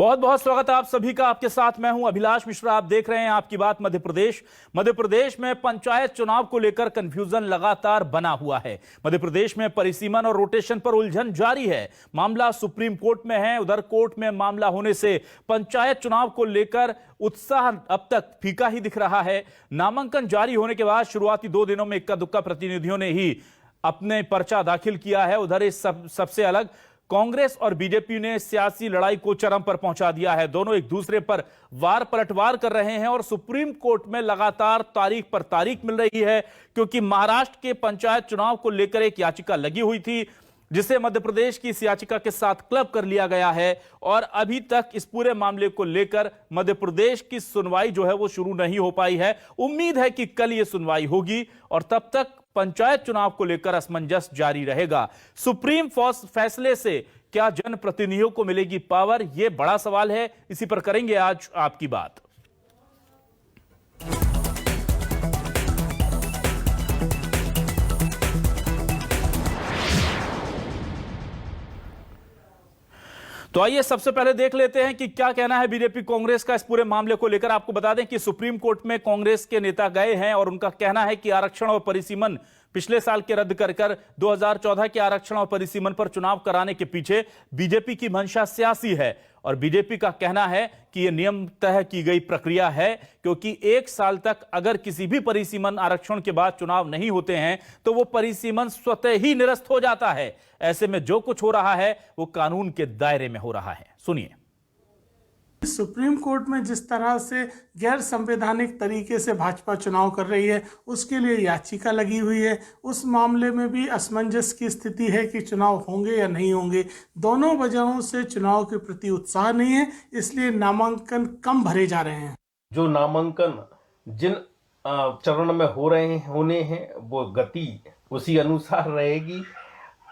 बहुत बहुत स्वागत है आप सभी का। आपके साथ मैं हूं अभिलाष मिश्रा। आप देख रहे हैं आपकी बात मध्य प्रदेश। मध्य प्रदेश में पंचायत चुनाव को लेकर कंफ्यूजन लगातार बना हुआ है। मध्य प्रदेश में परिसीमन और रोटेशन पर उलझन जारी है। मामला सुप्रीम कोर्ट में है। उधर कोर्ट में मामला होने से पंचायत चुनाव को लेकर उत्साह अब तक फीका ही दिख रहा है। नामांकन जारी होने के बाद शुरुआती 2 दिनों में इक्का दुक्का प्रतिनिधियों ने ही अपने पर्चा दाखिल किया है। उधर इस सबसे अलग कांग्रेस और बीजेपी ने सियासी लड़ाई को चरम पर पहुंचा दिया है। दोनों एक दूसरे पर वार पलटवार कर रहे हैं और सुप्रीम कोर्ट में लगातार तारीख पर तारीख मिल रही है, क्योंकि महाराष्ट्र के पंचायत चुनाव को लेकर एक याचिका लगी हुई थी जिसे मध्य प्रदेश की इस याचिका के साथ क्लब कर लिया गया है और अभी तक इस पूरे मामले को लेकर मध्य प्रदेश की सुनवाई जो है वो शुरू नहीं हो पाई है। उम्मीद है कि कल ये सुनवाई होगी और तब तक पंचायत चुनाव को लेकर असमंजस जारी रहेगा। सुप्रीम फैसले से क्या जनप्रतिनिधियों को मिलेगी पावर, यह बड़ा सवाल है। इसी पर करेंगे आज आपकी बात। तो आइए सबसे पहले देख लेते हैं कि क्या कहना है बीजेपी कांग्रेस का इस पूरे मामले को लेकर। आपको बता दें कि सुप्रीम कोर्ट में कांग्रेस के नेता गए हैं और उनका कहना है कि आरक्षण और परिसीमन पिछले साल के रद्द कर 2014 के आरक्षण और परिसीमन पर चुनाव कराने के पीछे बीजेपी की मंशा सियासी है और बीजेपी का कहना है कि यह नियम तय की गई प्रक्रिया है, क्योंकि 1 साल तक अगर किसी भी परिसीमन आरक्षण के बाद चुनाव नहीं होते हैं तो वो परिसीमन स्वतः ही निरस्त हो जाता है। ऐसे में जो कुछ हो रहा है वो कानून के दायरे में हो रहा है। सुनिए। सुप्रीम कोर्ट में जिस तरह से गैर संवैधानिक तरीके से भाजपा चुनाव कर रही है उसके लिए याचिका लगी हुई है। उस मामले में भी असमंजस की स्थिति है कि चुनाव होंगे या नहीं होंगे। दोनों वजहों से चुनाव के प्रति उत्साह नहीं है, इसलिए नामांकन कम भरे जा रहे हैं। जो नामांकन जिन चरण में होने हैं वो गति उसी अनुसार रहेगी।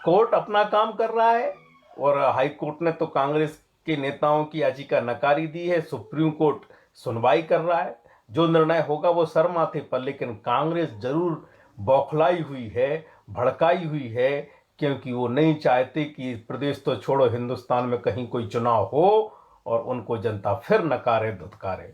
कोर्ट अपना काम कर रहा है और हाई कोर्ट ने तो कांग्रेस के नेताओं की याचिका नकारी दी है। सुप्रीम कोर्ट सुनवाई कर रहा है। जो निर्णय होगा वो सर माथे पर, लेकिन कांग्रेस जरूर बौखलाई हुई है, भड़काई हुई है, क्योंकि वो नहीं चाहते कि प्रदेश तो छोड़ो हिंदुस्तान में कहीं कोई चुनाव हो और उनको जनता फिर नकारे धुतकारे।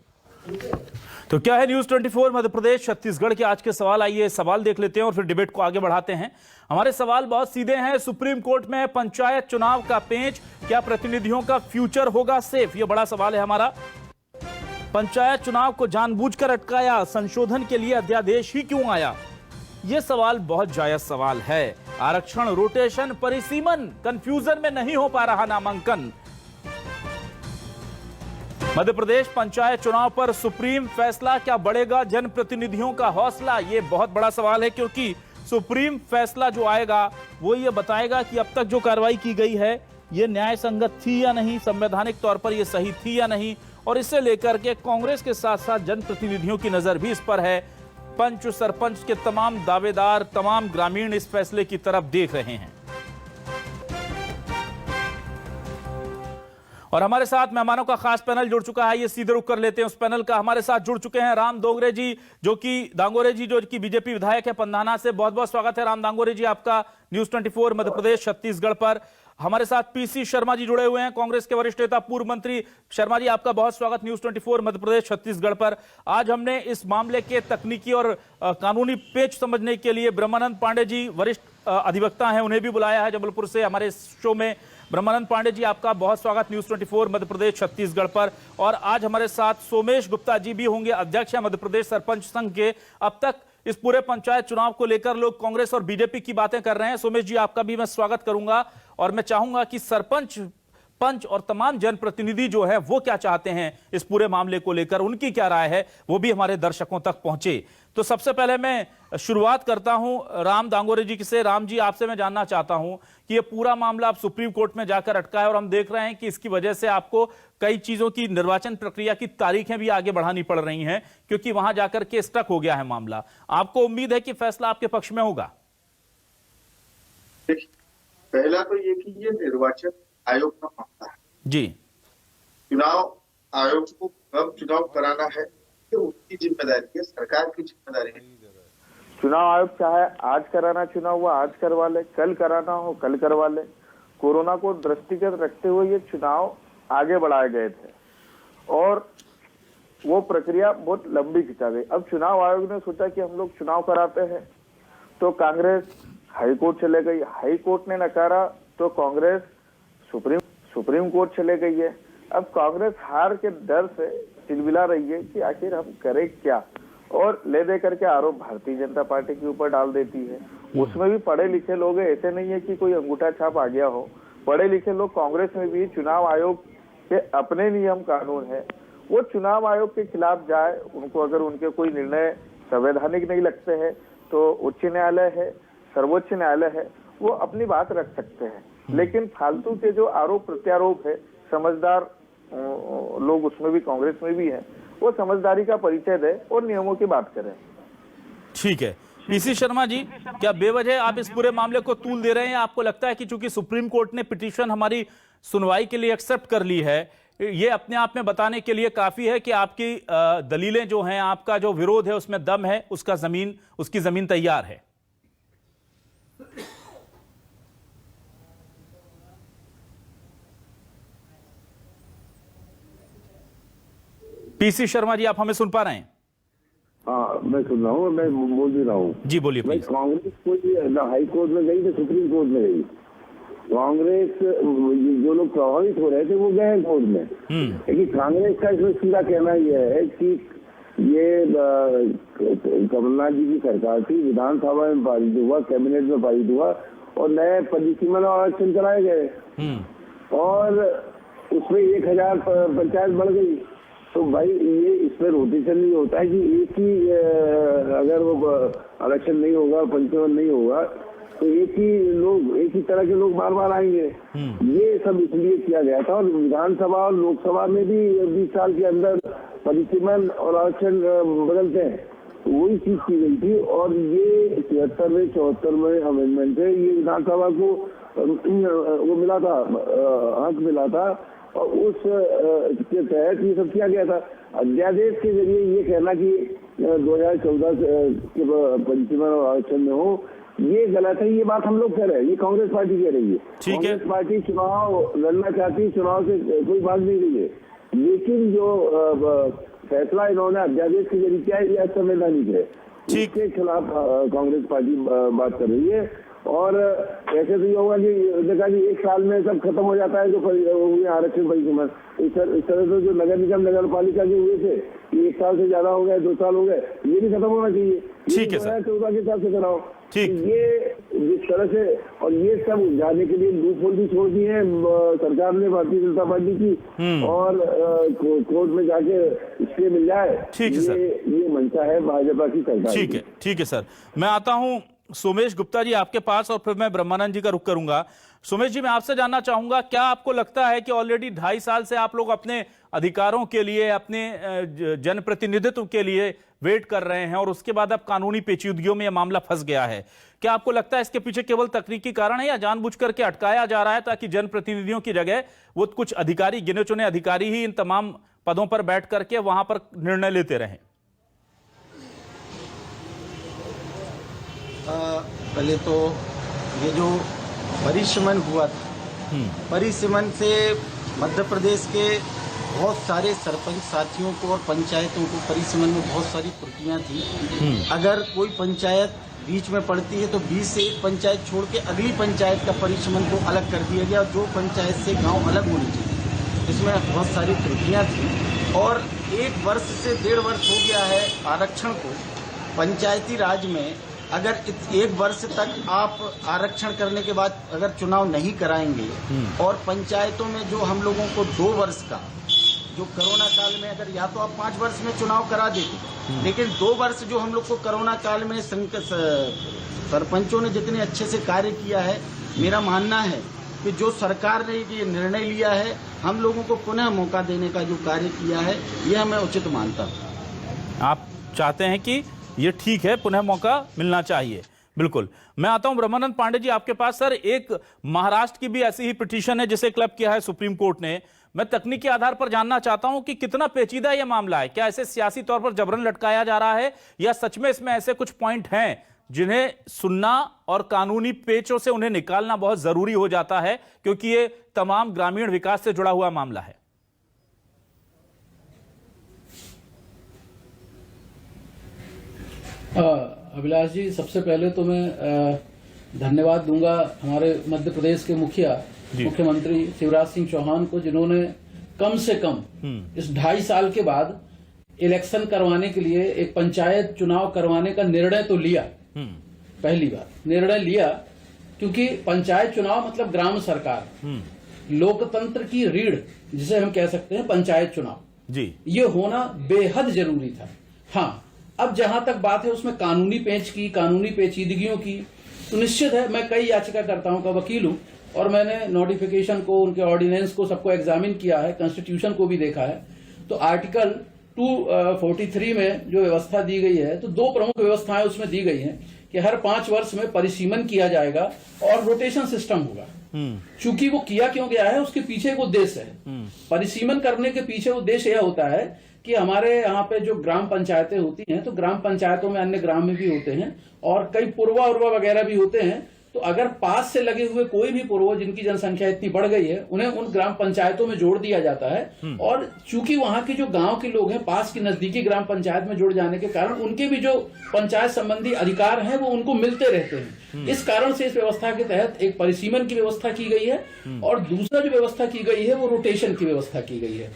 तो क्या है न्यूज 24 मध्य प्रदेश छत्तीसगढ़ के आज के सवाल। आइए सवाल देख लेते हैं और फिर डिबेट को आगे बढ़ाते हैं। हमारे सवाल बहुत सीधे हैं। सुप्रीम कोर्ट में पंचायत चुनाव का पेंच, क्या प्रतिनिधियों का फ्यूचर होगा सेफ? यह बड़ा सवाल है हमारा। पंचायत चुनाव को जानबूझकर अटकाया, संशोधन के लिए अध्यादेश ही क्यों आया? यह सवाल बहुत जायज सवाल है। आरक्षण, रोटेशन, परिसीमन, कंफ्यूजन में नहीं हो पा रहा नामांकन। मध्य प्रदेश पंचायत चुनाव पर सुप्रीम फैसला, क्या बढ़ेगा जनप्रतिनिधियों का हौसला? यह बहुत बड़ा सवाल है, क्योंकि सुप्रीम फैसला जो आएगा वो ये बताएगा कि अब तक जो कार्रवाई की गई है ये न्याय संगत थी या नहीं, संवैधानिक तौर पर ये सही थी या नहीं। और इससे लेकर के कांग्रेस के साथ साथ जनप्रतिनिधियों की नजर भी इस पर है। पंच सरपंच के तमाम दावेदार, तमाम ग्रामीण इस फैसले की तरफ देख रहे हैं। और हमारे साथ मेहमानों का खास पैनल जुड़ चुका है। ये सीधे रुख कर लेते हैं उस पैनल का। हमारे साथ जुड़ चुके हैं राम दांगोरे जी, जो कि बीजेपी विधायक है पंधाना से। बहुत बहुत स्वागत है राम दांगोरे जी आपका न्यूज 24 मध्य प्रदेश छत्तीसगढ़ पर। हमारे साथ पीसी शर्मा जी जुड़े हुए हैं, कांग्रेस के वरिष्ठ नेता, पूर्व मंत्री। शर्मा जी आपका बहुत स्वागत न्यूज 24 मध्य प्रदेश छत्तीसगढ़ पर। आज हमने इस मामले के तकनीकी और कानूनी पेच समझने के लिए ब्रह्मानंद पांडे जी, वरिष्ठ अधिवक्ता हैं, उन्हें भी बुलाया है जबलपुर से हमारे शो में। ब्रह्मानंद पांडे जी आपका बहुत स्वागत न्यूज 24 मध्य प्रदेश छत्तीसगढ़ पर। और आज हमारे साथ सोमेश गुप्ता जी भी होंगे, अध्यक्ष हैं मध्य प्रदेश सरपंच संघ के। अब तक इस पूरे पंचायत चुनाव को लेकर लोग कांग्रेस और बीजेपी की बातें कर रहे हैं। सोमेश जी आपका भी मैं स्वागत करूंगा और मैं चाहूंगा कि सरपंच, पंच और तमाम जनप्रतिनिधि जो है वो क्या चाहते हैं इस पूरे मामले को लेकर, उनकी क्या राय है, वो भी हमारे दर्शकों तक पहुंचे। तो सबसे पहले मैं शुरुआत करता हूं राम दांगोरे जी से। राम जी आपसे मैं जानना चाहता हूं कि ये पूरा मामला आप सुप्रीम कोर्ट में जाकर अटका है और हम देख रहे हैं कि इसकी वजह से आपको कई चीजों की, निर्वाचन प्रक्रिया की तारीखें भी आगे बढ़ानी पड़ रही हैं, क्योंकि वहां जाकर के स्टक हो गया है मामला। आपको उम्मीद है कि फैसला आपके पक्ष में होगा? पहला तो ये कि ये निर्वाचन आयोग का मामला है जी। चुनाव आयोग को कब चुनाव कराना है ये उसकी जिम्मेदारी है, सरकार की जिम्मेदारी है। चुनाव आयोग चाहे आज कराना चुनाव हुआ आज करवा ले, कल कराना हो कल करवा ले। कोरोना को दृष्टिगत रखते हुए ये चुनाव आगे बढ़ाए गए थे और वो प्रक्रिया बहुत लंबी खिंचा गई। अब चुनाव आयोग ने सोचा कि हम लोग चुनाव कराते हैं, तो कांग्रेस हाईकोर्ट चले गई, हाईकोर्ट ने नकारा तो कांग्रेस सुप्रीम कोर्ट चले गई है। अब कांग्रेस हार के डर से चिलबिला रही है कि आखिर हम करें क्या, और ले दे करके आरोप भारतीय जनता पार्टी के ऊपर डाल देती है। उसमें भी पढ़े लिखे लोग हैं, ऐसे नहीं है कि कोई अंगूठा छाप आ गया हो। पढ़े लिखे लोग कांग्रेस में भी चुनाव आयोग के अपने नियम कानून है, वो चुनाव आयोग के खिलाफ जाए, उनको अगर उनके कोई निर्णय संवैधानिक नहीं लगते हैं तो उच्च न्यायालय है, सर्वोच्च न्यायालय है, वो अपनी बात रख सकते हैं। लेकिन फालतू के जो आरोप प्रत्यारोप है, समझदार लोग उसमें भी कांग्रेस में भी हैं, वो समझदारी का परिचय दे और नियमों की बात करें। ठीक है। पीसी शर्मा जी, क्या बेवजह आप इस पूरे मामले को तूल दे रहे हैं? आपको लगता है कि चूंकि सुप्रीम कोर्ट ने पिटीशन हमारी सुनवाई के लिए एक्सेप्ट कर ली है, ये अपने आप में बताने के लिए काफी है कि आपकी दलीलें जो हैं, आपका जो विरोध है उसमें दम है, उसकी जमीन तैयार है? पीसी शर्मा जी, आप हमें सुन पा रहे हैं? हाँ, मैं सुन रहा हूँ, मैं बोल भी रहा हूँ जी बोलिए। भाई, कांग्रेस कोई ना हाई कोर्ट में गई, तो सुप्रीम कोर्ट में गई। कांग्रेस जो लोग प्रभावित हो रहे थे वो गए कोर्ट में, लेकिन कांग्रेस का इसमें सीधा कहना यह है कि ये कमलनाथ जी की सरकार थी, विधानसभा में पारित हुआ, कैबिनेट में पारित हुआ और नए परिसीमन और आरक्षण कराए गए और उसमें 1000 पंचायत बढ़ गई। तो भाई ये इसमें रोटेशन नहीं होता है कि एक ही अगर वो आरक्षण नहीं होगा, पंचवन नहीं होगा, तो एक ही तरह के लोग बार बार आएंगे। ये सब इसलिए किया गया था। और विधानसभा और लोकसभा में भी 20 साल के अंदर परिसीमन और आरक्षण बदलते हैं, वही चीज की गई थी। और ये 73वें 74वें अमेंडमेंट है, ये विधानसभा को वो मिला था, हक मिला था और उस के तहत ये सब किया गया था। अध्यादेश के जरिए ये कहना कि 2014 के पंचीमन और आरक्षण में हो, ये गलत है। ये बात हम लोग कह रहे हैं, ये कांग्रेस पार्टी कह रही है। कांग्रेस पार्टी चुनाव लड़ना चाहती है, चुनाव से कोई भाग नहीं रही है, लेकिन जो फैसला इन्होंने अध्यादेश के जरिए किया है ये असंवैधानिक है, इसके खिलाफ कांग्रेस पार्टी बात कर रही है। और ऐसे तो ये होगा कि देखा कि 1 साल में सब खत्म हो जाता है जो आरक्षण परिसीमन। इस तरह से जो नगर निगम नगर पालिका के हुए थे, 1 साल से ज्यादा हो गए, 2 साल हो गए, ये भी खत्म होना चाहिए। ठीक है सर, 2014 के हिसाब से कराओ। ठीक, ये जिस तरह से और ये सब जाने के लिए लूपहोल भी छोड़ दी है सरकार ने, भारतीय जनता पार्टी की, और कोर्ट में जाके स्टे मिल जाए। ठीक है सर, ये मंशा है भाजपा की सरकार। ठीक है सर। मैं आता हूं सोमेश गुप्ता जी आपके पास और फिर मैं ब्रह्मानंद जी का रुख करूंगा। सोमेश जी, मैं आपसे जानना चाहूंगा, क्या आपको लगता है कि ऑलरेडी 2.5 साल से आप लोग अपने अधिकारों के लिए, अपने जनप्रतिनिधित्व के लिए वेट कर रहे हैं और उसके बाद अब कानूनी पेचीदगियों में यह मामला फंस गया है? क्या आपको लगता है इसके पीछे केवल तकनीकी कारण है या जानबूझ करके अटकाया जा रहा है ताकि जनप्रतिनिधियों की जगह वो कुछ अधिकारी, गिने चुने अधिकारी ही इन तमाम पदों पर बैठ करके वहां पर निर्णय लेते रहें? पहले तो ये जो परिसीमन हुआ था, परिसीमन से मध्य प्रदेश के बहुत सारे सरपंच साथियों को और पंचायतों को परिसीमन में बहुत सारी त्रुटियां थी। अगर कोई पंचायत बीच में पड़ती है तो 20 से 1 पंचायत छोड़ के अगली पंचायत का परिसीमन को अलग कर दिया गया, जो पंचायत से गांव अलग होनी चाहिए। इसमें बहुत सारी त्रुटियां थी और 1 वर्ष से 1.5 वर्ष हो गया है आरक्षण को। पंचायती राज में अगर 1 वर्ष तक आप आरक्षण करने के बाद अगर चुनाव नहीं कराएंगे और पंचायतों में जो हम लोगों को 2 वर्ष का, जो कोरोना काल में अगर या तो आप 5 वर्ष में चुनाव करा देते, लेकिन 2 वर्ष जो हम लोग को कोरोना काल में सरपंचों ने जितने अच्छे से कार्य किया है, मेरा मानना है कि जो सरकार ने ये निर्णय लिया है, हम लोगों को पुनः मौका देने का जो कार्य किया है, यह मैं उचित मानता हूँ। आप चाहते हैं कि ये ठीक है, पुनः मौका मिलना चाहिए? बिल्कुल। मैं आता हूं ब्रह्मानंद पांडे जी आपके पास। सर, एक महाराष्ट्र की भी ऐसी ही पिटीशन है जिसे क्लब किया है सुप्रीम कोर्ट ने। मैं तकनीकी आधार पर जानना चाहता हूं कि कितना पेचीदा यह मामला है। क्या इसे सियासी तौर पर जबरन लटकाया जा रहा है या सच में इसमें ऐसे कुछ पॉइंट हैं जिन्हें सुनना और कानूनी पेचों से उन्हें निकालना बहुत जरूरी हो जाता है, क्योंकि ये तमाम ग्रामीण विकास से जुड़ा हुआ मामला है। अभिलाष जी, सबसे पहले तो मैं धन्यवाद दूंगा हमारे मध्य प्रदेश के मुख्यमंत्री शिवराज सिंह चौहान को, जिन्होंने कम से कम इस 2.5 साल के बाद इलेक्शन करवाने के लिए एक पंचायत चुनाव करवाने का निर्णय तो लिया। पहली बार निर्णय लिया, क्योंकि पंचायत चुनाव मतलब ग्राम सरकार, लोकतंत्र की रीढ़ जिसे हम कह सकते हैं पंचायत चुनाव जी, ये होना बेहद जरूरी था। हाँ, अब जहां तक बात है उसमें कानूनी पेचीदगियों की, तो निश्चित है मैं कई याचिकाकर्ताओं का वकील हूं और मैंने नोटिफिकेशन को, उनके ऑर्डिनेंस को, सबको एग्जामिन किया है, कॉन्स्टिट्यूशन को भी देखा है। तो आर्टिकल 243 में जो व्यवस्था दी गई है, तो 2 प्रमुख व्यवस्थाएं उसमें दी गई हैं कि हर 5 वर्ष में परिसीमन किया जाएगा और रोटेशन सिस्टम होगा। चूंकि वो किया क्यों गया है, उसके पीछे एक उद्देश्य है। परिसीमन करने के पीछे उद्देश्य यह होता है कि हमारे यहाँ पे जो ग्राम पंचायतें होती हैं, तो ग्राम पंचायतों में अन्य ग्राम में भी होते हैं और कई पूर्वा वगैरह भी होते हैं। तो अगर पास से लगे हुए कोई भी पूर्व जिनकी जनसंख्या इतनी बढ़ गई है, उन्हें उन ग्राम पंचायतों में जोड़ दिया जाता है। और चूंकि वहां के जो गांव के लोग हैं, पास की नजदीकी ग्राम पंचायत में जुड़ जाने के कारण उनके भी जो पंचायत संबंधी अधिकार हैं वो उनको मिलते रहते हैं। इस कारण से इस व्यवस्था के तहत एक परिसीमन की व्यवस्था की गई है। और दूसरा जो व्यवस्था की गई है वो रोटेशन की व्यवस्था की गई है।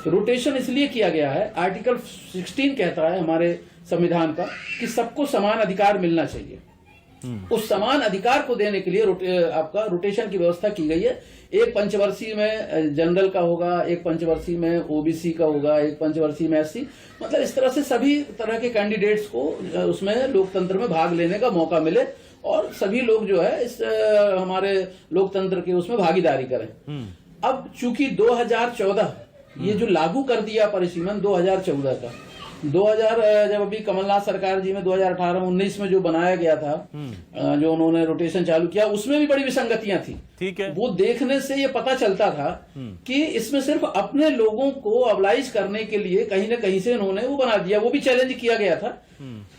रोटेशन इसलिए किया गया है, आर्टिकल 16 कहता है हमारे संविधान का कि सबको समान अधिकार मिलना चाहिए। उस समान अधिकार को देने के लिए आपका रोटेशन की व्यवस्था की गई है। एक पंचवर्षीय में जनरल का होगा, एक पंचवर्षीय में ओबीसी का होगा, एक पंचवर्षीय में एससी, मतलब इस तरह से सभी तरह के कैंडिडेट्स को उसमें लोकतंत्र में भाग लेने का मौका मिले और सभी लोग जो है इस हमारे लोकतंत्र के उसमें भागीदारी करें। अब चूंकि 2014 ये जो लागू कर दिया परिसीमन 2014 का, 2000 जब अभी कमलनाथ सरकार जी में 2018-19 में जो बनाया गया था, जो उन्होंने रोटेशन चालू किया, उसमें भी बड़ी विसंगतियां थी। ठीक है, वो देखने से ये पता चलता था कि इसमें सिर्फ अपने लोगों को अबलाइज करने के लिए कहीं ना कहीं से उन्होंने वो बना दिया, वो भी चैलेंज किया गया था।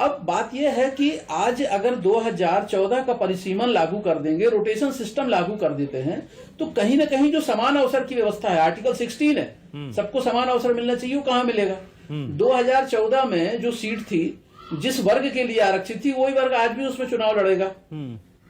अब बात यह है कि आज अगर 2014 का परिसीमन लागू कर देंगे, रोटेशन सिस्टम लागू कर देते हैं, तो कहीं ना कहीं जो समान अवसर की व्यवस्था है, आर्टिकल 16 है, सबको समान अवसर मिलना चाहिए, वो कहां मिलेगा? 2014 में जो सीट थी जिस वर्ग के लिए आरक्षित थी, वही वर्ग आज भी उसमें चुनाव लड़ेगा।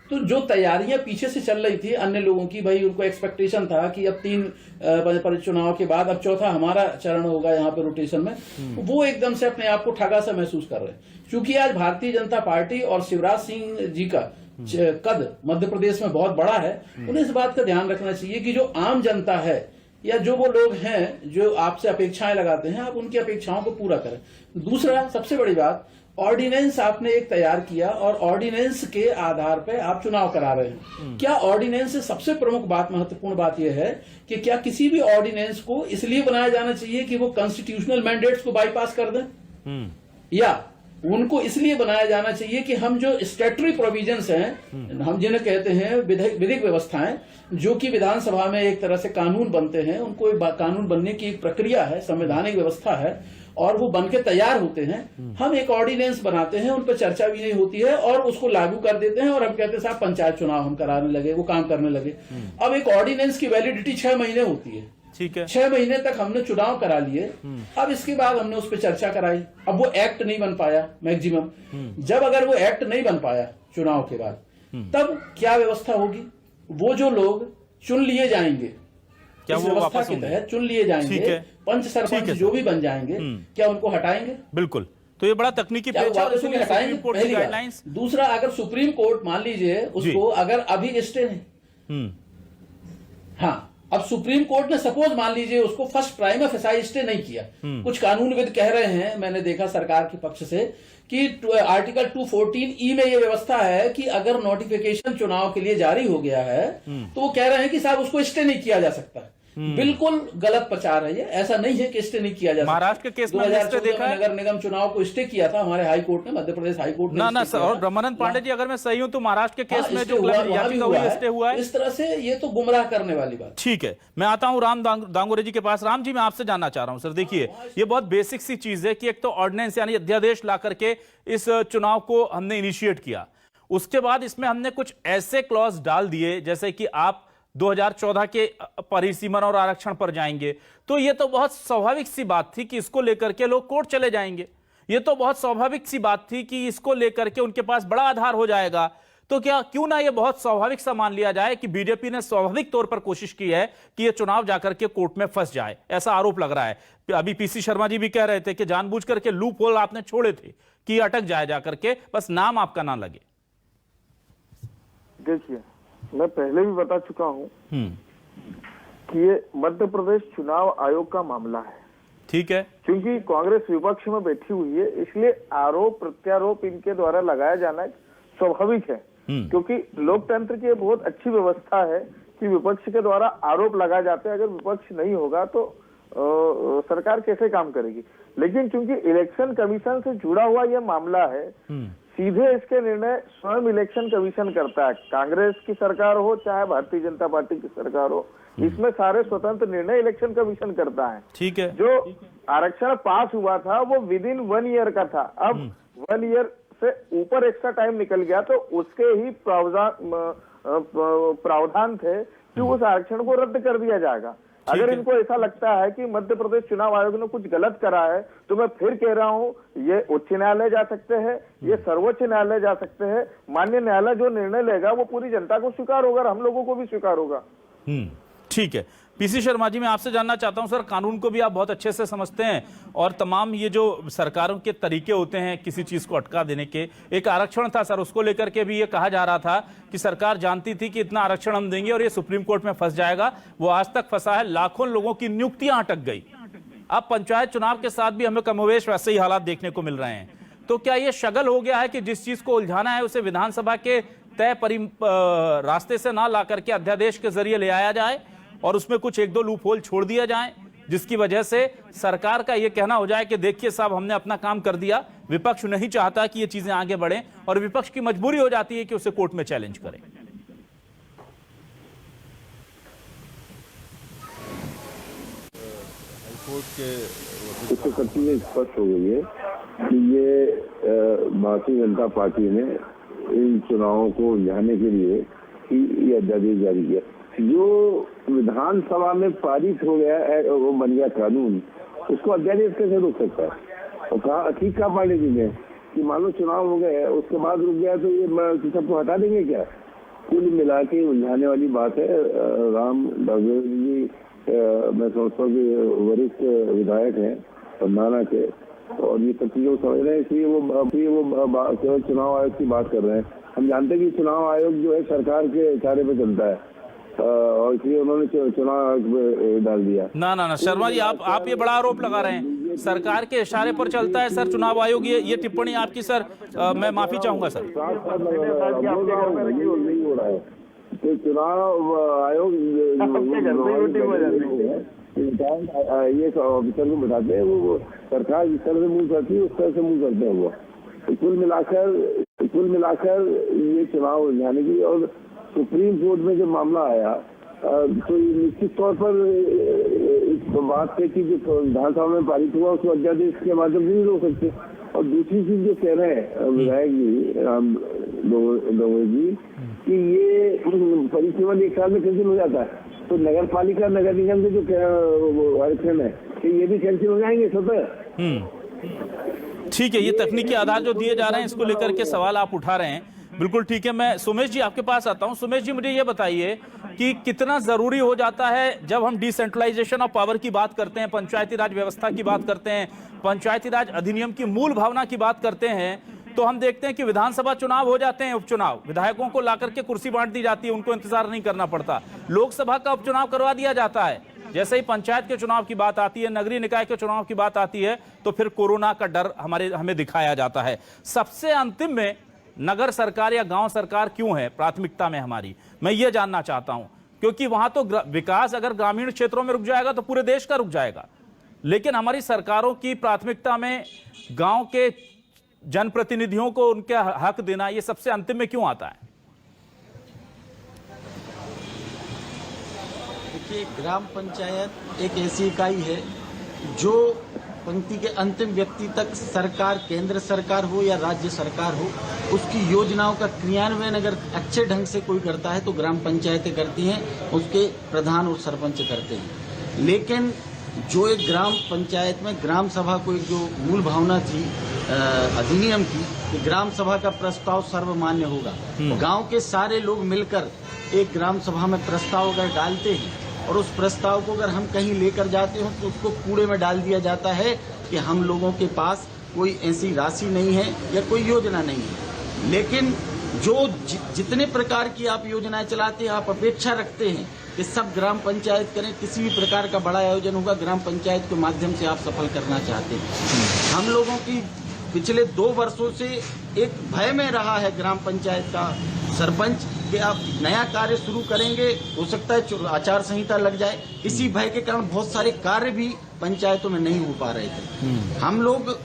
तो जो तैयारियां पीछे से चल रही थी अन्य लोगों की, भाई उनको एक्सपेक्टेशन था कि अब 3 चुनाव के बाद अब चौथा हमारा चरण होगा यहाँ पे रोटेशन में, वो एकदम से अपने आप को ठगा सा महसूस कर रहे हैं। क्योंकि आज भारतीय जनता पार्टी और शिवराज सिंह जी का कद मध्य प्रदेश में बहुत बड़ा है, उन्हें इस बात का ध्यान रखना चाहिए कि जो आम जनता है या जो वो लोग हैं जो आपसे अपेक्षाएं लगाते हैं, आप उनकी अपेक्षाओं को पूरा करें। दूसरा सबसे बड़ी बात, ऑर्डिनेंस आपने एक तैयार किया और ऑर्डिनेंस के आधार पे आप चुनाव करा रहे हैं। क्या ऑर्डिनेंस से सबसे प्रमुख बात, महत्वपूर्ण बात यह है कि क्या किसी भी ऑर्डिनेंस को इसलिए बनाया जाना चाहिए कि वो कॉन्स्टिट्यूशनल मैंडेट्स को बाईपास कर दें, या उनको इसलिए बनाया जाना चाहिए कि हम जो स्टैट्यूटरी प्रोविजंस हैं, हम जिन्हें कहते हैं विधिक व्यवस्थाएं, जो कि विधानसभा में एक तरह से कानून बनते हैं, उनको कानून बनने की एक प्रक्रिया है, संवैधानिक व्यवस्था है और वो बनके तैयार होते हैं। हम एक ऑर्डिनेंस बनाते हैं, उन पर चर्चा भी नहीं होती है और उसको लागू कर देते हैं और हम कहते हैं साहब पंचायत चुनाव हम कराने लगे, वो काम करने लगे। अब एक ऑर्डिनेंस की वैलिडिटी 6 महीने होती है। ठीक है, 6 महीने तक हमने चुनाव करा लिए, अब इसके बाद हमने उस पर चर्चा कराई, अब वो एक्ट नहीं बन पाया मैक्सिमम। जब अगर वो एक्ट नहीं बन पाया चुनाव के बाद, तब क्या व्यवस्था होगी? वो जो लोग चुन लिए जाएंगे, क्या इस वो व्यवस्था वापस के तहत चुन लिए जाएंगे, पंच सरपंच जो भी बन जाएंगे, क्या उनको हटाएंगे? बिल्कुल। तो ये बड़ा तकनीकी पेच है, वापस उन्हें हटाएंगे, पहली बात। दूसरा, अगर सुप्रीम कोर्ट मान लीजिए उसको अगर अभी स्टे नहीं, हाँ, अब सुप्रीम कोर्ट ने सपोज मान लीजिए उसको फर्स्ट प्राइमा फेसाई स्टे नहीं किया, कुछ कानूनविद कह रहे हैं, मैंने देखा सरकार के पक्ष से, कि आर्टिकल 214E में ये व्यवस्था है कि अगर नोटिफिकेशन चुनाव के लिए जारी हो गया है, तो वो कह रहे हैं कि साहब उसको स्टे नहीं किया जा सकता। बिल्कुल गलत प्रचार है ये। ऐसा नहीं है कि स्टे नहीं किया जा सकता। महाराष्ट्र के केस में हमने स्टे 2014 देखा में है। नगर निगम चुनाव को स्टे किया था हमारे हाई कोर्ट ने, मध्य प्रदेश हाई कोर्ट ने। ना स्टे किया और था। ब्रह्मानंद पांडे जी, अगर मैं सही हूं तो महाराष्ट्र के केस हाँ, में स्टे जो हुआ, वहाँ भी याचिका हुआ हुई है, है। स्टे हुआ है। इस तरह से ये तो गुमराह करने वाली बात। ठीक है, मैं आता हूं राम दांगोरे जी के पास। राम जी, मैं आपसे जानना चाह रहा हूं सर, देखिए ये बहुत बेसिक सी चीज है कि एक तो ऑर्डिनेंस यानी अध्यादेश ला करके इस चुनाव को हमने इनिशिएट किया, उसके बाद इसमें हमने कुछ ऐसे क्लॉज डाल दिए जैसे कि आप 2014 के परिसीमन और आरक्षण पर जाएंगे, तो ये तो बहुत स्वाभाविक सी बात थी कि इसको लेकर के लोग कोर्ट चले जाएंगे। ये तो बहुत स्वाभाविक सी बात थी कि इसको लेकर के उनके पास बड़ा आधार हो जाएगा। तो क्या क्यों ना ये बहुत स्वाभाविक सा मान लिया जाए कि बीजेपी ने स्वाभाविक तौर पर कोशिश की है कि ये चुनाव जाकर के कोर्ट में फंस जाए, ऐसा आरोप लग रहा है। अभी पीसी शर्मा जी भी कह रहे थे कि जानबूझ करके लूप होल आपने छोड़े थे कि अटक जाए जाकर के, बस नाम आपका ना लगे। देखिए, मैं पहले भी बता चुका हूं कि ये मध्य प्रदेश चुनाव आयोग का मामला है। ठीक है, क्योंकि कांग्रेस विपक्ष में बैठी हुई है, इसलिए आरोप प्रत्यारोप इनके द्वारा लगाया जाना स्वाभाविक है। क्योंकि लोकतंत्र की बहुत अच्छी व्यवस्था है कि विपक्ष के द्वारा आरोप लगाए जाते हैं। अगर विपक्ष नहीं होगा तो सरकार कैसे काम करेगी। लेकिन क्योंकि इलेक्शन कमीशन से जुड़ा हुआ यह मामला है, सीधे इसके निर्णय स्वयं इलेक्शन कमीशन करता है। कांग्रेस की सरकार हो चाहे भारतीय जनता पार्टी की सरकार हो, इसमें सारे स्वतंत्र निर्णय इलेक्शन कमीशन करता है। ठीक है। जो आरक्षण पास हुआ था वो विद इन 1 ईयर का था, अब 1 ईयर से ऊपर एक्स्ट्रा टाइम निकल गया, तो उसके ही प्रावधान थे कि उस आरक्षण को रद्द कर दिया जाएगा। अगर इनको ऐसा लगता है कि मध्य प्रदेश चुनाव आयोग ने कुछ गलत करा है, तो मैं फिर कह रहा हूं, ये उच्च न्यायालय जा सकते हैं, ये सर्वोच्च न्यायालय जा सकते हैं। माननीय न्यायालय जो निर्णय लेगा वो पूरी जनता को स्वीकार होगा और हम लोगों को भी स्वीकार होगा। ठीक है। पीसी शर्मा जी, मैं आपसे जानना चाहता हूं सर, कानून को भी आप बहुत अच्छे से समझते हैं और तमाम ये जो सरकारों के तरीके होते हैं किसी चीज को अटका देने के, एक आरक्षण था सर, उसको लेकर के भी ये कहा जा रहा था कि सरकार जानती थी कि इतना आरक्षण हम देंगे और ये सुप्रीम कोर्ट में फंस जाएगा। वो आज तक फंसा है, लाखों लोगों की नियुक्तियां अटक गई। अब पंचायत चुनाव के साथ भी हमें कमोवेश वैसे ही हालात देखने को मिल रहे हैं। तो क्या ये शगल हो गया है कि जिस चीज को उलझाना है उसे विधानसभा के तय रास्ते से ना ला करके अध्यादेश के जरिए ले आया जाए और उसमें कुछ 1-2 लूप होल छोड़ दिया जाए, जिसकी वजह से सरकार का यह कहना हो जाए कि देखिए साहब, हमने अपना काम कर दिया। विपक्ष नहीं चाहता कि ये चीजें आगे बढ़ें और विपक्ष की मजबूरी हो जाती है कि उसे कोर्ट में चैलेंज करे। इससे सच्ची में स्पष्ट हो गई है कि ये भारतीय जनता पार्टी ने इन चुनावों को उलझाने के लिए ये अध्यादेश जारी किया। जो विधानसभा में पारित हो गया है, वो बन गया कानून, उसको अध्यादेश कैसे रोक सकता है? और कहा ठीक कहा पांडे जी ने कि मान लो चुनाव हो गए उसके बाद रुक गया तो ये सबको हटा देंगे क्या? कुल मिला के उलझाने वाली बात है। राम दांगोरे जी मैं समझता हूँ कि वरिष्ठ विधायक हैं पंधाना के, और ये सब चीजों को समझ रहे हैं, इसलिए वो केवल चुनाव आयोग की बात कर रहे हैं। हम जानते हैं कि चुनाव आयोग जो है सरकार के इशारे पे चलता है और इसलिए उन्होंने चुनाव आयोग डाल दिया। ना शर्मा जी, आप ये बड़ा आरोप लगा रहे हैं, सरकार के इशारे पर चलता है सर चुनाव आयोग। ये टिप्पणी आपकी सर, मैं माफी चाहूंगा सर। नहीं हो रहा है तो चुनाव आयोग ये ऑफिसर को बताते हैं, वो सरकार जिस तरह से मूव करती है उस तरह से मूव करते हैं वो। कुल मिलाकर ये चुनाव उलझाने की, और सुप्रीम कोर्ट में जब मामला आया तो निश्चित तौर पर इस बात पे कि जो विधानसभा में पारित हुआ उसको अध्यादेश के माध्यम से नहीं रोक सकते। और दूसरी चीज जो कह रहे हैं विधायक जी राम दांगोरे जी कि ये परिसीमन 1 साल में कैंसिल हो जाता है, तो नगर पालिका नगर निगम के जो आरक्षण है कि ये भी कैंसिल हो जाएंगे स्वतः? ठीक है, ये तकनीकी आधार जो दिए जा रहे हैं इसको लेकर के सवाल आप उठा रहे हैं, बिल्कुल ठीक है। मैं सुमेश जी आपके पास आता हूं। सुमेश जी, मुझे ये बताइए कि कितना जरूरी हो जाता है जब हम डिसेंट्रलाइजेशन ऑफ पावर की बात करते हैं, पंचायती राज व्यवस्था की बात करते हैं, पंचायती राज अधिनियम की मूल भावना की बात करते हैं, तो हम देखते हैं कि विधानसभा चुनाव हो जाते हैं, उपचुनाव, विधायकों को लाकर के कुर्सी बांट दी जाती है, उनको इंतजार नहीं करना पड़ता। लोकसभा का उपचुनाव करवा दिया जाता है, जैसे ही पंचायत के चुनाव की बात आती है, नगरीय निकाय के चुनाव की बात आती है, तो फिर कोरोना का डर हमें दिखाया जाता है। सबसे अंतिम में नगर सरकार या गांव सरकार क्यों है प्राथमिकता में हमारी? मैं ये जानना चाहता हूं। क्योंकि वहां तो विकास अगर ग्रामीण क्षेत्रों में रुक जाएगा तो पूरे देश का रुक जाएगा। लेकिन हमारी सरकारों की प्राथमिकता में गांव के जनप्रतिनिधियों को उनके हक देना, ये सबसे अंतिम में क्यों आता है? देखिए, ग्राम पंचायत एक ऐसी इकाई है जो पंक्ति के अंतिम व्यक्ति तक सरकार, केंद्र सरकार हो या राज्य सरकार हो, उसकी योजनाओं का क्रियान्वयन अगर अच्छे ढंग से कोई करता है तो ग्राम पंचायतें करती हैं, उसके प्रधान और सरपंच करते हैं। लेकिन जो एक ग्राम पंचायत में ग्राम सभा को एक जो मूल भावना थी अधिनियम की कि ग्राम सभा का प्रस्ताव सर्वमान्य होगा, गांव के सारे लोग मिलकर एक ग्राम सभा में प्रस्ताव अगर डालते हैं और उस प्रस्ताव को अगर हम कहीं लेकर जाते हो तो उसको कूड़े में डाल दिया जाता है कि हम लोगों के पास कोई ऐसी राशि नहीं है या कोई योजना नहीं है। लेकिन जो जितने प्रकार की आप योजनाएं चलाते हैं, आप अपेक्षा रखते हैं कि सब ग्राम पंचायत करें, किसी भी प्रकार का बड़ा आयोजन होगा ग्राम पंचायत के माध्यम से आप सफल करना चाहते हैं। हम लोगों की पिछले 2 वर्षों से एक भय में रहा है ग्राम पंचायत का सरपंच कि आप नया कार्य शुरू करेंगे, हो सकता है आचार संहिता लग जाए। इसी भय के कारण बहुत सारे कार्य भी पंचायतों में नहीं हो पा रहे थे। हम लोग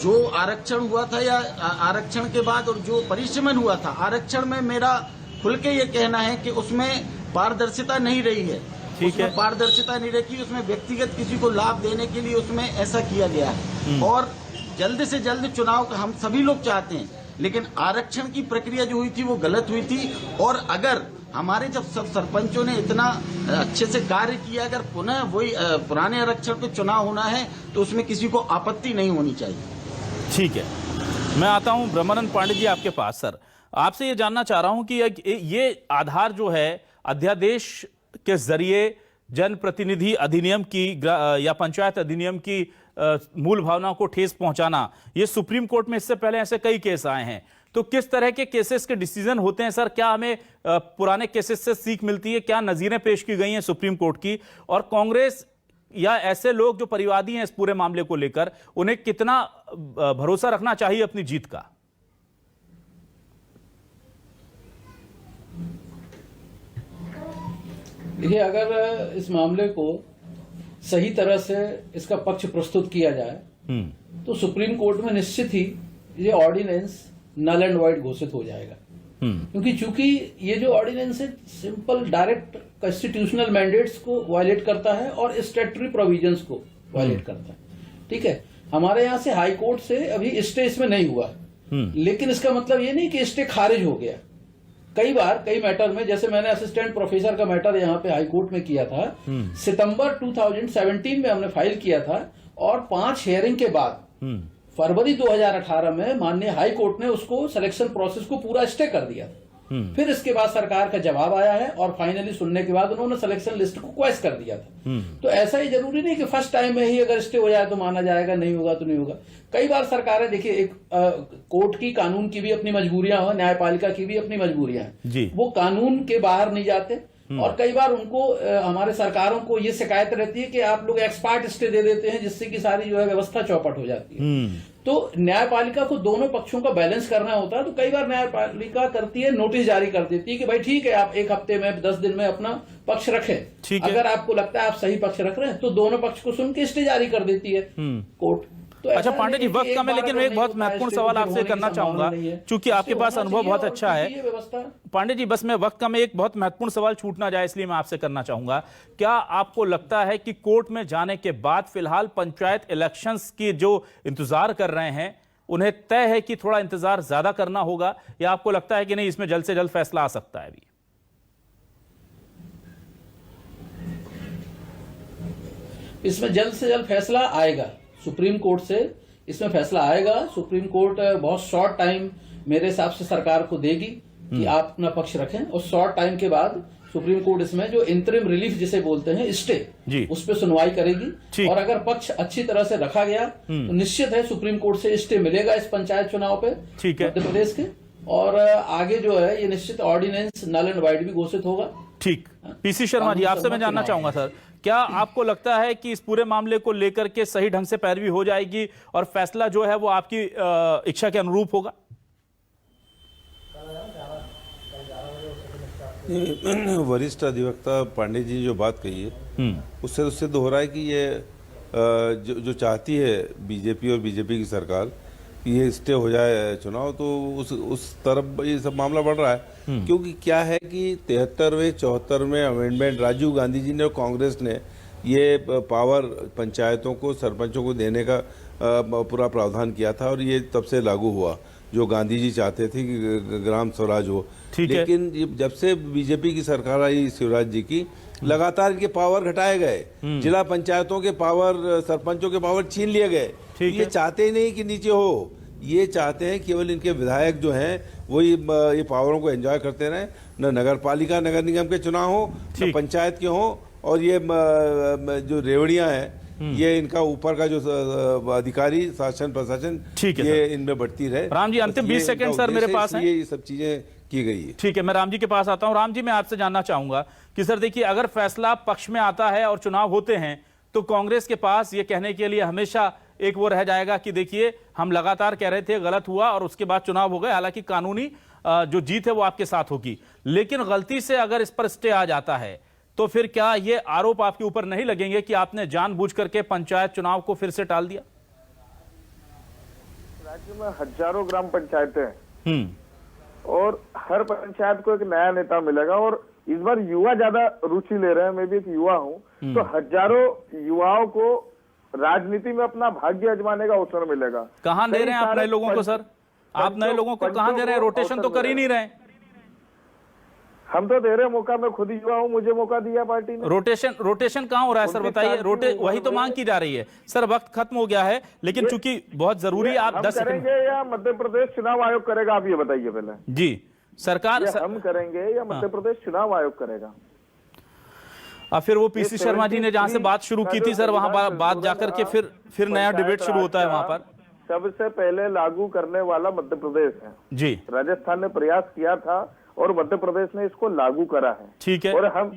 जो आरक्षण हुआ था या आरक्षण के बाद और जो परिसीमन हुआ था, आरक्षण में मेरा खुल के ये कहना है कि उसमें पारदर्शिता नहीं रही है। उसमें पारदर्शिता नहीं रखी, उसमें व्यक्तिगत किसी को लाभ देने के लिए उसमें ऐसा किया गया है। और जल्द से जल्द चुनाव का हम सभी लोग चाहते हैं, लेकिन आरक्षण की प्रक्रिया जो हुई थी वो गलत हुई थी। और अगर हमारे जब सब सरपंचों ने इतना अच्छे से कार्य किया, अगर पुनः वही पुराने आरक्षण पे चुनाव होना है तो उसमें किसी को आपत्ति नहीं होनी चाहिए। ठीक है, मैं आता हूं ब्रह्मानंद पांडे जी आपके पास। सर, आपसे ये जानना चाह रहा हूं कि ये आधार जो है अध्यादेश के जरिए जनप्रतिनिधि अधिनियम की या पंचायत अधिनियम की मूल भावनाओं को ठेस पहुंचाना, ये सुप्रीम कोर्ट में इससे पहले ऐसे कई केस आए हैं। तो किस तरह के केसेस के डिसीजन होते हैं सर? क्या हमें पुराने केसेस से सीख मिलती है? क्या नजीरें पेश की गई हैं सुप्रीम कोर्ट की? और कांग्रेस या ऐसे लोग जो परिवादी हैं इस पूरे मामले को लेकर, उन्हें कितना भरोसा रखना चाहिए अपनी जीत का? देखिए, अगर इस मामले को सही तरह से इसका पक्ष प्रस्तुत किया जाए तो सुप्रीम कोर्ट में निश्चित ही ये ऑर्डिनेंस नल एंड वॉइड घोषित हो जाएगा। क्योंकि चूंकि ये जो ऑर्डिनेंस है सिंपल डायरेक्ट कॉन्स्टिट्यूशनल मैंडेट्स को वायलेट करता है और स्टैट्यूटरी प्रोविजंस को वायलेट करता है। ठीक है, हमारे यहाँ से हाई कोर्ट से अभी स्टे इसमें नहीं हुआ, लेकिन इसका मतलब ये नहीं कि स्टे खारिज हो गया। कई बार कई मैटर में, जैसे मैंने असिस्टेंट प्रोफेसर का मैटर यहाँ पे हाई कोर्ट में किया था, सितंबर 2017 में हमने फाइल किया था और 5 हियरिंग के बाद फरवरी 2018 में माननीय हाई कोर्ट ने उसको सिलेक्शन प्रोसेस को पूरा स्टे कर दिया था। फिर इसके बाद सरकार का जवाब आया है और फाइनली सुनने के बाद उन्होंने सिलेक्शन लिस्ट को क्वेश्चन कर दिया था। तो ऐसा ही जरूरी नहीं कि फर्स्ट टाइम में ही अगर स्टे हो जाए तो माना जाएगा, नहीं होगा तो नहीं होगा। कई बार सरकारें, देखिए, एक कोर्ट की, कानून की भी अपनी मजबूरियां हो, न्यायपालिका की भी अपनी मजबूरियां हैं, वो कानून के बाहर नहीं जाते। और कई बार उनको हमारे सरकारों को ये शिकायत रहती है कि आप लोग एक्सपर्ट स्टे दे देते हैं जिससे कि सारी जो है व्यवस्था चौपट हो जाती है। तो न्यायपालिका को दोनों पक्षों का बैलेंस करना होता है। तो कई बार न्यायपालिका करती है, नोटिस जारी कर देती है कि भाई ठीक है, आप 1 हफ्ते में 10 दिन में अपना पक्ष रखें। अगर आपको लगता है आप सही पक्ष रख रहे हैं तो दोनों पक्ष को सुन के स्टे जारी कर देती है कोर्ट। तो अच्छा पांडे जी, वक्त कम है, लेकिन मैं एक बहुत महत्वपूर्ण सवाल आपसे करना चाहूंगा, क्योंकि आपके पास अनुभव बहुत अच्छा है पांडे जी। बस मैं वक्त कम है, एक बहुत महत्वपूर्ण सवाल छूट ना जाए इसलिए मैं आपसे करना चाहूंगा। क्या आपको लगता है कि कोर्ट में जाने के बाद फिलहाल पंचायत इलेक्शंस की जो इंतजार कर रहे हैं उन्हें तय है कि थोड़ा इंतजार ज्यादा करना होगा, या आपको लगता है कि नहीं, इसमें जल्द से जल्द फैसला आ सकता है? अभी इसमें जल्द से जल्द फैसला आएगा, सुप्रीम कोर्ट से इसमें फैसला आएगा। सुप्रीम कोर्ट बहुत शॉर्ट टाइम मेरे हिसाब से सरकार को देगी कि आप अपना पक्ष रखें, और शॉर्ट टाइम के बाद सुप्रीम कोर्ट इसमें जो इंटरिम रिलीफ जिसे बोलते हैं, स्टे, उस पर सुनवाई करेगी। और अगर पक्ष अच्छी तरह से रखा गया तो निश्चित है सुप्रीम कोर्ट से स्टे मिलेगा इस पंचायत चुनाव पे मध्य प्रदेश के। और आगे जो है ये निश्चित ऑर्डिनेंस नल एंड वाइड भी घोषित होगा। ठीक, पीसी शर्मा जी, आपसे मैं जानना चाहूंगा सर, क्या आपको लगता है कि इस पूरे मामले को लेकर के सही ढंग से पैरवी हो जाएगी और फैसला जो है वो आपकी इच्छा के अनुरूप होगा? वरिष्ठ अधिवक्ता पांडे जी जो बात कही है उससे सिद्ध हो रहा है कि ये जो चाहती है बीजेपी और बीजेपी की सरकार कि ये स्टे हो जाए चुनाव, तो उस तरफ ये सब मामला बढ़ रहा है। क्योंकि क्या है कि 73वें 74वें अमेंडमेंट राजीव गांधी जी ने और कांग्रेस ने ये पावर पंचायतों को सरपंचों को देने का पूरा प्रावधान किया था और ये तब से लागू हुआ, जो गांधी जी चाहते थे कि ग्राम स्वराज हो। लेकिन जब से बीजेपी की सरकार आई शिवराज जी की, लगातार इनके पावर घटाए गए, जिला पंचायतों के पावर, सरपंचों के पावर छीन लिए गए। ये चाहते ही नहीं कि नीचे हो, ये चाहते हैं केवल इनके विधायक जो हैं वही ये पावरों को एंजॉय करते रहें, न नगर पालिका नगर निगम के चुनाव हो, न पंचायत के हो, और ये जो रेवड़ियां हैं ये इनका ऊपर का जो अधिकारी शासन प्रशासन ये इनमें बढ़ती रहे। राम जी अंतिम 20 सेकंड सर मेरे पास है, ये सब चीजें की गई है। ठीक है, मैं राम जी के पास आता हूं। राम जी, मैं आपसे जानना चाहूंगा कि सर देखिए, अगर फैसला पक्ष में आता है और चुनाव होते हैं तो कांग्रेस के पास ये कहने के लिए हमेशा एक वो रह जाएगा कि देखिए हम लगातार कह रहे थे, गलत हुआ और उसके बाद चुनाव हो गए। हालांकि कानूनी जो जीत है वो आपके साथ होगी, लेकिन गलती से अगर इस पर स्टे आ जाता है तो फिर क्या ये आरोप आपके ऊपर नहीं लगेंगे कि आपने जानबूझ करके पंचायत चुनाव को फिर से टाल दिया? राज्य में हजारों ग्राम पंचायतें हैं और हर पंचायत को एक नया नेता मिलेगा और इस बार युवा ज्यादा रुचि ले रहे हैं। मैं भी एक युवा हूं, तो हजारों युवाओं को राजनीति में अपना भाग्य आजमाने का अवसर मिलेगा। कहां दे रहे हैं आप नए लोगों को सर? आप नए लोगों को कहां दे रहे हैं? रोटेशन तो कर ही नहीं रहे। हम तो दे रहे मौका, मैं खुद युवा हूं, मुझे मौका दिया पार्टी ने। रोटेशन कहां हो रहा है सर, बताइए। वही तो मांग की जा रही है सर। वक्त खत्म हो गया है, लेकिन चूंकि बहुत जरूरी, आप 10 सेकंड करेंगे या मध्य प्रदेश चुनाव आयोग करेगा, आप ये बताइए पहले। जी सरकार हम करेंगे या मध्य प्रदेश चुनाव आयोग करेगा? अब फिर वो पीसी शर्मा जी ने जहां से बात शुरू की थी सर, वहां बात जाकर के फिर नया डिबेट शुरू होता है वहां पर। सबसे पहले लागू करने वाला मध्य प्रदेश है जी। राजस्थान ने प्रयास किया था और मध्य प्रदेश ने इसको लागू करा है। ठीक है, और हम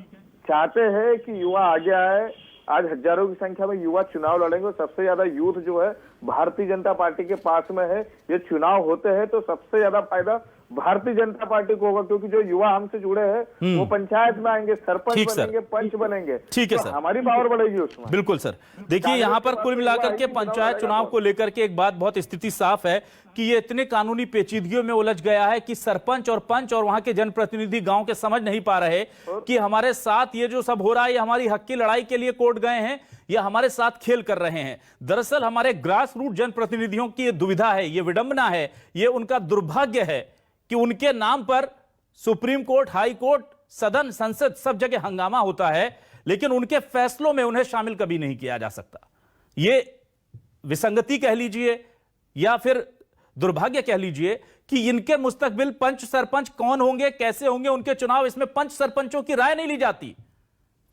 चाहते हैं कि युवा आगे आए। आज हजारों की संख्या में युवा चुनाव लड़ेंगे और सबसे ज्यादा यूथ जो है भारतीय जनता पार्टी के पास में है। ये चुनाव होते हैं तो सबसे ज्यादा फायदा भारतीय जनता पार्टी को होगा, क्योंकि जो युवा हमसे जुड़े हैं वो पंचायत में आएंगे, सरपंच बनेंगे, पंच बनेंगे। ठीक है तो सर, हमारी पावर बढ़ेगी उसमें। बिल्कुल सर। देखिए यहाँ पर कुल मिलाकर के पंचायत चुनाव को लेकर के एक बात बहुत स्थिति साफ है कि ये इतने कानूनी पेचीदगियों में उलझ गया है कि सरपंच और पंच और वहां के जनप्रतिनिधि गांव के समझ नहीं पा रहे कि हमारे साथ ये जो सब हो रहा है, ये हमारी हक की लड़ाई के लिए कोर्ट गए हैं या हमारे साथ खेल कर रहे हैं। दरअसल हमारे ग्रास रूट जनप्रतिनिधियों की ये दुविधा है, ये विडंबना है, ये उनका दुर्भाग्य है कि उनके नाम पर सुप्रीम कोर्ट, हाई कोर्ट, सदन, संसद सब जगह हंगामा होता है, लेकिन उनके फैसलों में उन्हें शामिल कभी नहीं किया जा सकता। ये विसंगति कह लीजिए या फिर दुर्भाग्य कह लीजिए कि इनके मुस्तकबिल पंच सरपंच कौन होंगे, कैसे होंगे उनके चुनाव, इसमें पंच सरपंचों की राय नहीं ली जाती।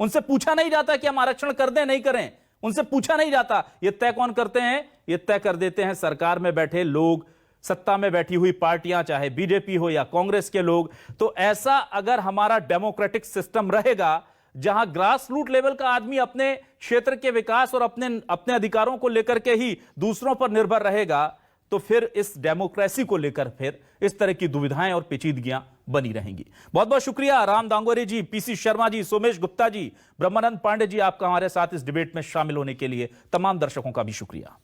उनसे पूछा नहीं जाता कि हम आरक्षण कर दें नहीं करें, उनसे पूछा नहीं जाता। ये तय कौन करते हैं? ये तय कर देते हैं सरकार में बैठे लोग, सत्ता में बैठी हुई पार्टियां, चाहे बीजेपी हो या कांग्रेस के लोग। तो ऐसा अगर हमारा डेमोक्रेटिक सिस्टम रहेगा जहां ग्रास रूट लेवल का आदमी अपने क्षेत्र के विकास और अपने अधिकारों को लेकर के ही दूसरों पर निर्भर रहेगा, तो फिर इस डेमोक्रेसी को लेकर फिर इस तरह की दुविधाएं और पेचीदगियां बनी रहेंगी। बहुत बहुत शुक्रिया राम दांगोरे जी, पीसी शर्मा जी, सोमेश गुप्ता जी, ब्रह्मानंद पांडे जी, आपका हमारे साथ इस डिबेट में शामिल होने के लिए। तमाम दर्शकों का भी शुक्रिया।